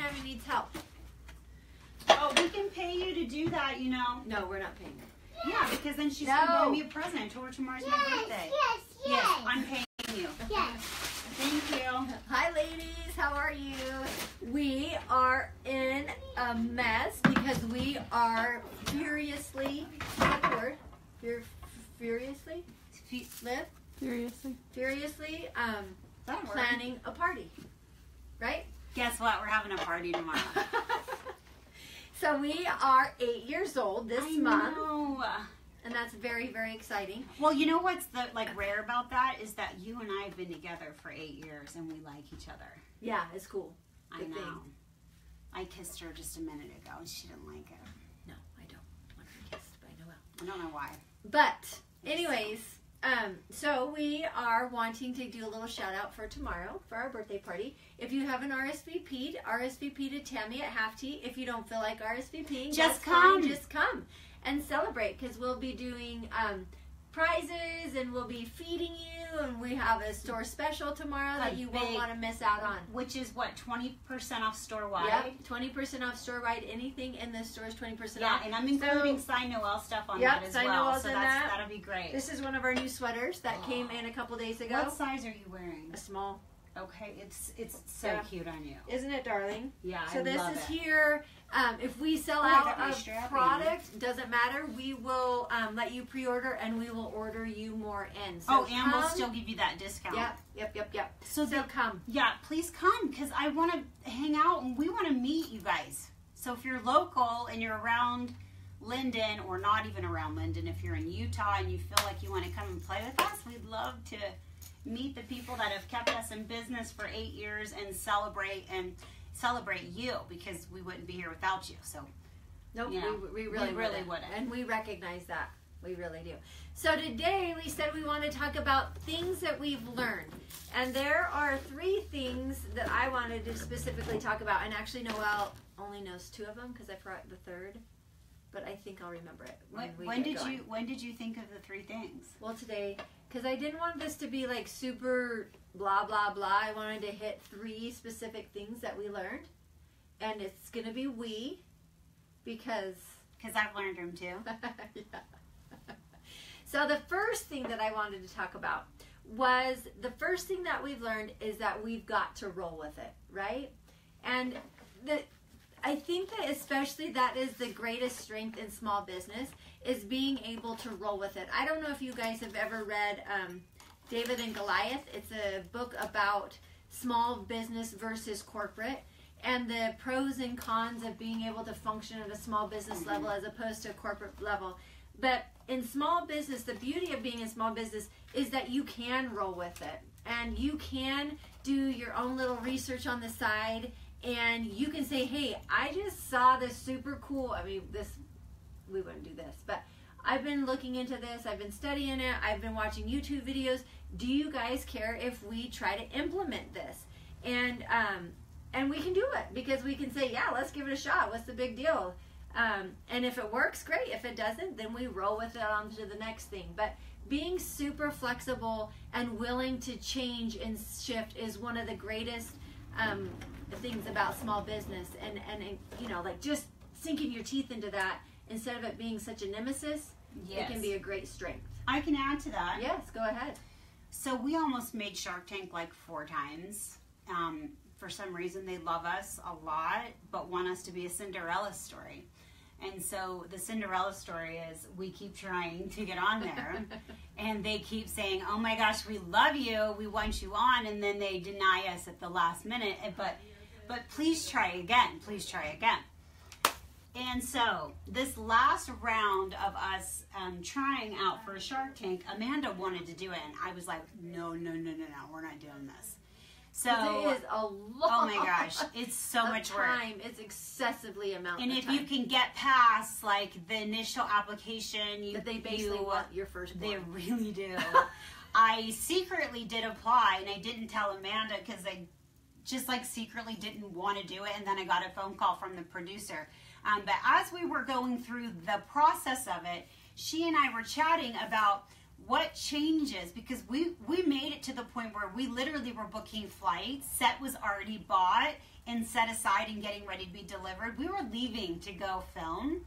Tammy needs help. Oh, we can pay you to do that, you know. No, we're not paying her. Yeah, because then she's going to buy me a present. I told her tomorrow's my birthday. Yes, I'm paying you. Yes. Thank you. Hi, ladies. How are you? We are in a mess because we are furiously, what's the word? Furiously? Live? Furiously planning a party. Right? Guess what? We're having a party tomorrow. So we are 8 years old this month. Know. And that's very, very exciting. Well, you know what's the rare about that is that you and I have been together for 8 years and we like each other. Yeah, it's cool. I know. I kissed her just a minute ago and she didn't like it. No, I don't want her kissed, but I know well. I don't know why. But anyways, so we are wanting to do a little shout out for tomorrow for our birthday party. If you haven't RSVP'd, RSVP to Tammy at Halftee. If you don't feel like RSVPing, just come. Fine, just come and celebrate because we'll be doing prizes and we'll be feeding you, and we have a store special tomorrow that you won't want to miss out on. Which is what, 20% off store wide? Yep, 20% off store wide. Anything in the store is 20% off. Yeah, and I'm including Cy Noel stuff on that as well. So that'll be great. This is one of our new sweaters that came in a couple days ago. What size are you wearing? A small. Okay, it's so cute on you. Isn't it, darling? Yeah, so I love this is it. here. If we sell out of product, doesn't matter. We will let you pre-order, and we will order you more in. So and we'll still give you that discount. Yep. So come. Yeah, please come because I want to hang out and we want to meet you guys. So if you're local and you're around Linden, or not even around Linden, if you're in Utah and you feel like you want to come and play with us, we'd love to meet the people that have kept us in business for 8 years and celebrate you, because we wouldn't be here without you. So nope, you know, we really wouldn't. And we recognize that. We really do. So today we said we want to talk about things that we've learned. And there are 3 things that I wanted to specifically talk about. And actually Noelle only knows 2 of them because I forgot the 3rd. But I think I'll remember it when did you think of the 3 things? Well, today, because I didn't want this to be like super blah blah blah. I wanted to hit 3 specific things that we learned, and it's gonna be because I've learned them too. Yeah. So the first thing that I wanted to talk about was the first thing that we've learned is that we've got to roll with it, right? And I think that especially that is the greatest strength in small business, is being able to roll with it. I don't know if you guys have ever read David and Goliath. It's a book about small business versus corporate and the pros and cons of being able to function at a small business level as opposed to a corporate level. But in small business, the beauty of being in small business is that you can roll with it and you can do your own little research on the side. And you can say, hey, I just saw this super cool, we wouldn't do this, but I've been looking into this, I've been studying it, I've been watching YouTube videos. Do you guys care if we try to implement this? And we can do it because we can say, yeah, let's give it a shot. What's the big deal? And if it works, great. If it doesn't, then we roll with it on to the next thing. But being super flexible and willing to change and shift is one of the greatest things about small business, and you know, like just sinking your teeth into that instead of it being such a nemesis. It can be a great strength. I can add to that. Yes, go ahead. So we almost made Shark Tank like 4 times. For some reason they love us a lot but want us to be a Cinderella story. And so the Cinderella story is we keep trying to get on there and they keep saying, oh my gosh, we love you, we want you on, and then they deny us at the last minute. But please try again, please try again. And so this last round of us trying out for a Shark Tank, Amanda wanted to do it, and I was like, no, we're not doing this. So it is a lot. Oh my gosh, it's so much work. It's excessively amount and of if time. you can get past like the initial application, they basically want your firstborn. They really do. I secretly did apply, and I didn't tell Amanda because I just like secretly didn't want to do it. And then I got a phone call from the producer. But as we were going through the process of it, she and I were chatting about what changes, because we made it to the point where we literally were booking flights, set was already bought and set aside and getting ready to be delivered. We were leaving to go film.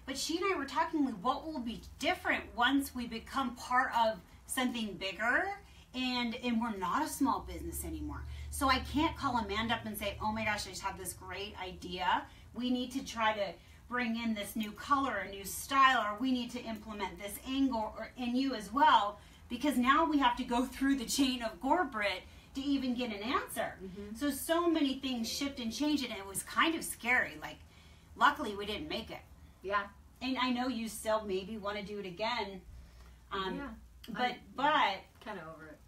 But she and I were talking, what will be different once we become part of something bigger, and we're not a small business anymore. So I can't call Amanda up and say, oh my gosh, I just have this great idea. We need to try to bring in this new color, a new style, or we need to implement this angle, or in you as well, because now we have to go through the chain of corporate to even get an answer. So many things shift and change, and it was kind of scary. Like, luckily we didn't make it. Yeah. And I know you still maybe want to do it again. But kind of over it.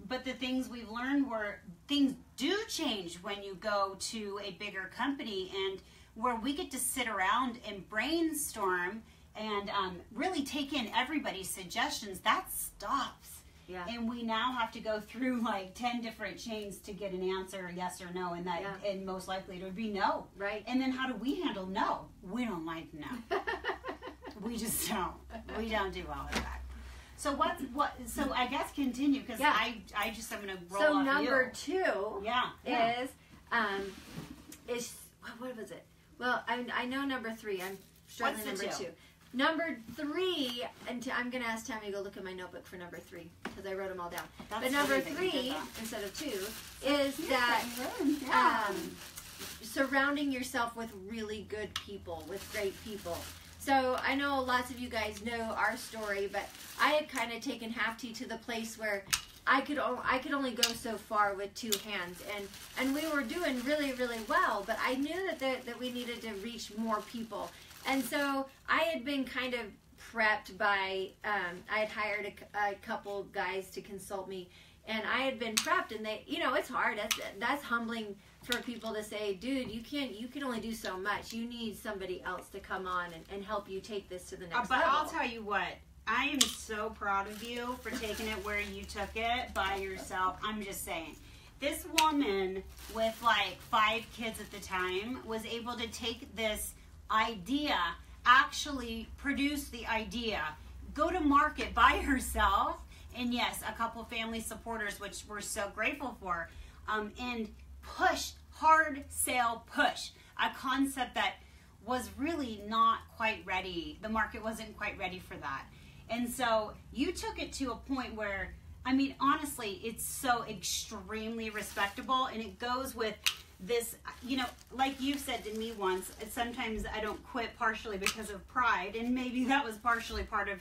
But the things we've learned were things do change when you go to a bigger company, and where we get to sit around and brainstorm and really take in everybody's suggestions, that stops. Yeah. And we now have to go through like 10 different chains to get an answer, yes or no, and that and most likely it would be no. Right. And then how do we handle no? We don't like no. We just don't. We don't do well with that. So so I guess continue, because I'm gonna roll so off number you. 2 is what was it? Well, I know number 3. I'm struggling. What's the number 2? 2. Number 3, and I'm gonna ask Tammy to go look at my notebook for number 3 because I wrote them all down. That's but number funny 3 instead of 2 is that surrounding yourself with really good people, with great people. So I know lots of you guys know our story, but I had kind of taken Halftee to the place where I could only go so far with 2 hands, and we were doing really, really well, but I knew that we needed to reach more people. And so I had been kind of prepped by, I had hired a couple guys to consult me, and I had been prepped, and they, it's hard. That's humbling for people to say, dude, you can only do so much. You need somebody else to come on and help you take this to the next level. But I'll tell you what, I am so proud of you for taking it where you took it by yourself. I'm just saying. This woman with like 5 kids at the time was able to take this idea, actually produce the idea, go to market by herself, and yes, a couple family supporters, which we're so grateful for, and push, hard sale push, a concept that was really not quite ready. The market wasn't quite ready for that. And so you took it to a point where, I mean, honestly, it's so extremely respectable, and it goes with this, like you said to me once, sometimes I don't quit partially because of pride, and maybe that was partially part of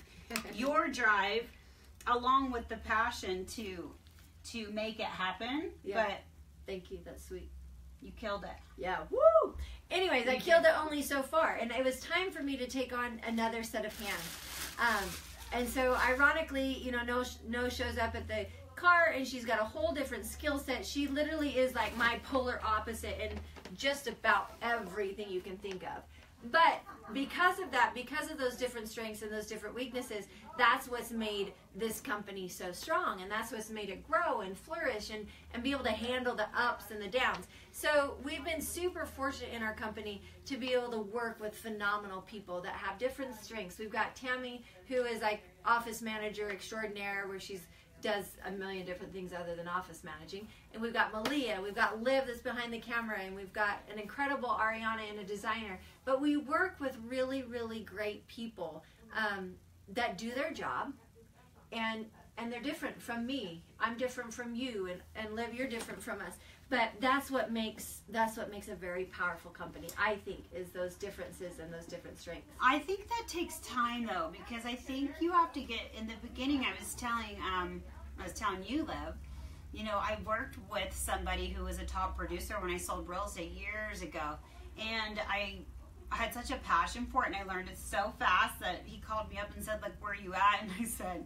your drive, along with the passion to make it happen. Yeah. But thank you, that's sweet. You killed it. Yeah, woo! Anyways, I killed it only so far, and it was time for me to take on another set of hands. And so, ironically, No shows up at the car, and she's got a whole different skill set. She literally is like my polar opposite in just about everything you can think of. But because of that, because of those different strengths and those different weaknesses, that's what's made this company so strong, and that's what's made it grow and flourish and be able to handle the ups and the downs. So we've been super fortunate in our company to be able to work with phenomenal people that have different strengths. We've got Tammy, who is like office manager extraordinaire, where she's does a million different things other than office managing. And we've got Malia, we've got Liv that's behind the camera, and we've got an incredible Ariana and a designer. But we work with really, really great people that do their job, and they're different from me. I'm different from you, and Liv, you're different from us. But that's what makes a very powerful company, I think, is those differences and those different strengths. I think that takes time, though, because I think you have to get, in the beginning, I was telling you, Liv, I worked with somebody who was a top producer when I sold real estate years ago, and I had such a passion for it, and I learned it so fast that he called me up and said, like, where are you at? And I said,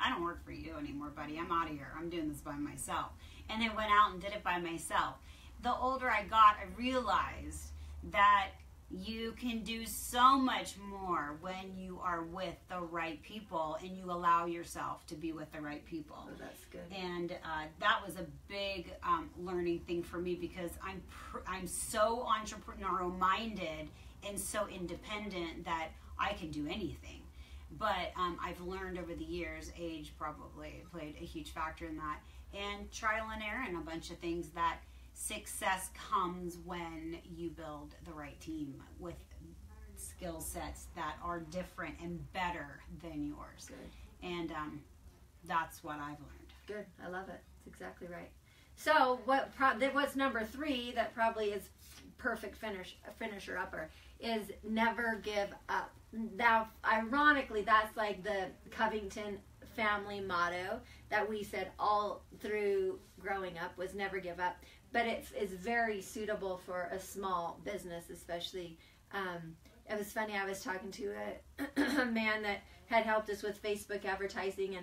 I don't work for you anymore, buddy. I'm out of here. I'm doing this by myself. And I went out and did it by myself. The older I got, I realized that you can do so much more when you are with the right people and you allow yourself to be with the right people. Oh, that's good. And that was a big learning thing for me, because I'm so entrepreneurial minded and so independent that I can do anything. But I've learned over the years, age probably played a huge factor in that, and trial and error and a bunch of things, that success comes when you build the right team with skill sets that are different and better than yours. Good. And that's what I've learned. Good. I love it. That's exactly right. So what's number 3 that probably is perfect finisher upper is never give up. Now, ironically, that's like the Covington family motto that we said all through growing up, was never give up. But it's very suitable for a small business, especially. It was funny, I was talking to a man that had helped us with Facebook advertising,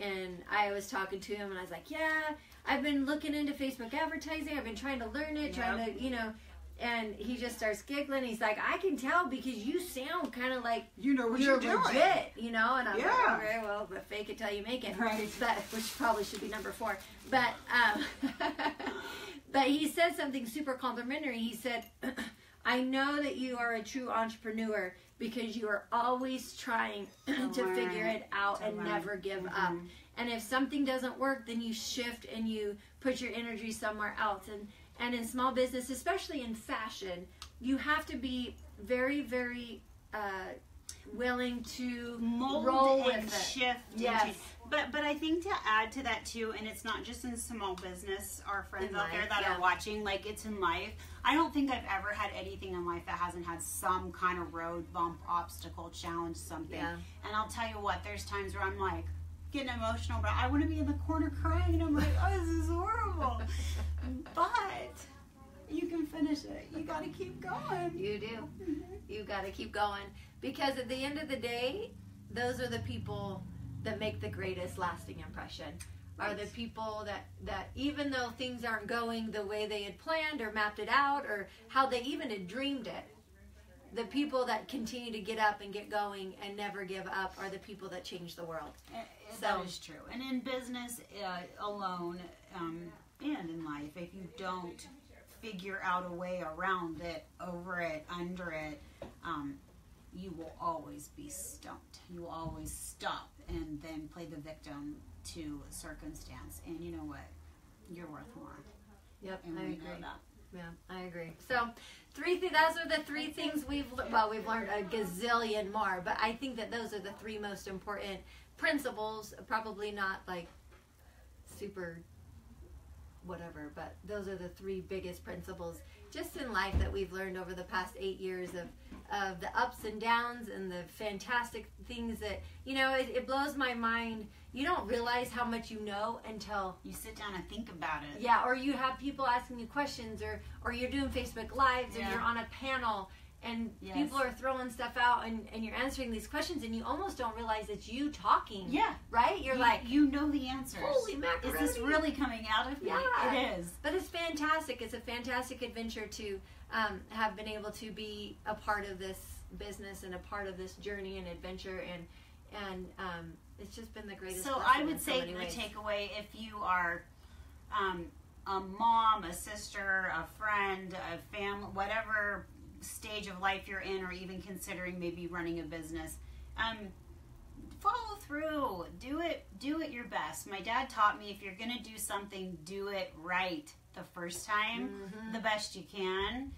and I was talking to him, and I was like, yeah, I've been looking into Facebook advertising. I've been trying to learn it, trying to, and he just starts giggling. He's like, I can tell because you sound kind of like you know what you're doing. Legit, and I'm like, okay, well, but fake it till you make it. Right. But, which probably should be number 4. But, but he said something super complimentary. He said, I know that you are a true entrepreneur because you are always trying to figure it out and never give up. And if something doesn't work, then you shift and you put your energy somewhere else. And in small business, especially in fashion, you have to be very, very willing to mold roll and with it. Shift. Yes. But I think to add to that too, and it's not just in small business, our friends out there that are watching, like it's in life. I don't think I've ever had anything in life that hasn't had some kind of road bump, obstacle, challenge, something. Yeah. And I'll tell you what, there's times where I'm like getting emotional, but I want to be in the corner crying, and I'm like, oh, this is horrible. But you can finish it. You got to keep going. You do. You got to keep going, because at the end of the day, those are the people that make the greatest lasting impression. Are the people that even though things aren't going the way they had planned or mapped it out or how they even had dreamed it, the people that continue to get up and get going and never give up are the people that change the world. That is true. And in business alone, and in life, if you don't figure out a way around it, over it, under it, you will always be stumped. You will always stop and then play the victim to circumstance. And you know what? You're worth more. Yep, and I we agree. know that. Yeah, I agree. So, those are the 3 things we've learned a gazillion more, but I think that those are the 3 most important principles. Probably not like super whatever, but those are the 3 biggest principles just in life that we've learned over the past 8 years of the ups and downs and the fantastic things that, it blows my mind. You don't realize how much you know until you sit down and think about it. Yeah, or you have people asking you questions, or you're doing Facebook Lives, or you're on a panel, and people are throwing stuff out, and you're answering these questions, and you almost don't realize it's you talking. Yeah. Right? You're like, you know the answers. Holy macaroni. Is this really coming out of me? Yeah. It is. But it's fantastic. It's a fantastic adventure to have been able to be a part of this business and a part of this journey and adventure, and it's just been the greatest. So I would say the takeaway, if you are a mom, a sister, a friend, a family, whatever stage of life you're in, or even considering maybe running a business, follow through. Do it your best. My dad taught me, if you're going to do something, do it right the first time, the best you can.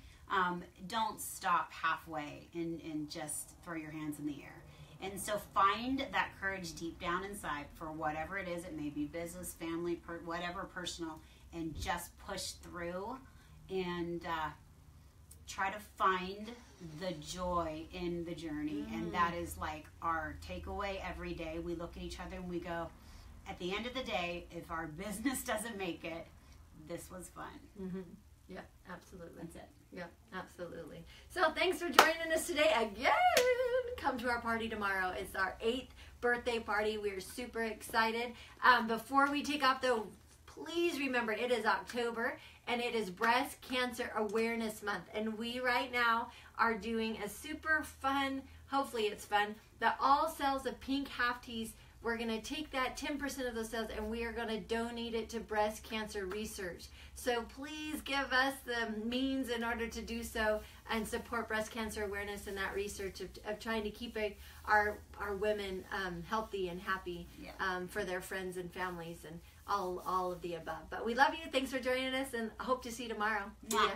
Don't stop halfway and just throw your hands in the air. And so find that courage deep down inside for whatever it is. It may be business, family, whatever, personal, and just push through and try to find the joy in the journey. And that is like our takeaway every day. We look at each other and we go, at the end of the day, if our business doesn't make it, this was fun. Yeah, absolutely. That's it. Yeah, absolutely. So thanks for joining us today again. Come to our party tomorrow. It's our 8th birthday party. We're super excited. Before we take off, though, please remember it is October and it is Breast Cancer Awareness Month. And we right now are doing a super fun, hopefully it's fun, the All Cells of Pink Halftees we're going to take that 10% of those sales and we are going to donate it to breast cancer research. So please give us the means in order to do so and support breast cancer awareness and that research of trying to keep our women healthy and happy for their friends and families and all of the above. But we love you. Thanks for joining us, and hope to see you tomorrow. See ya.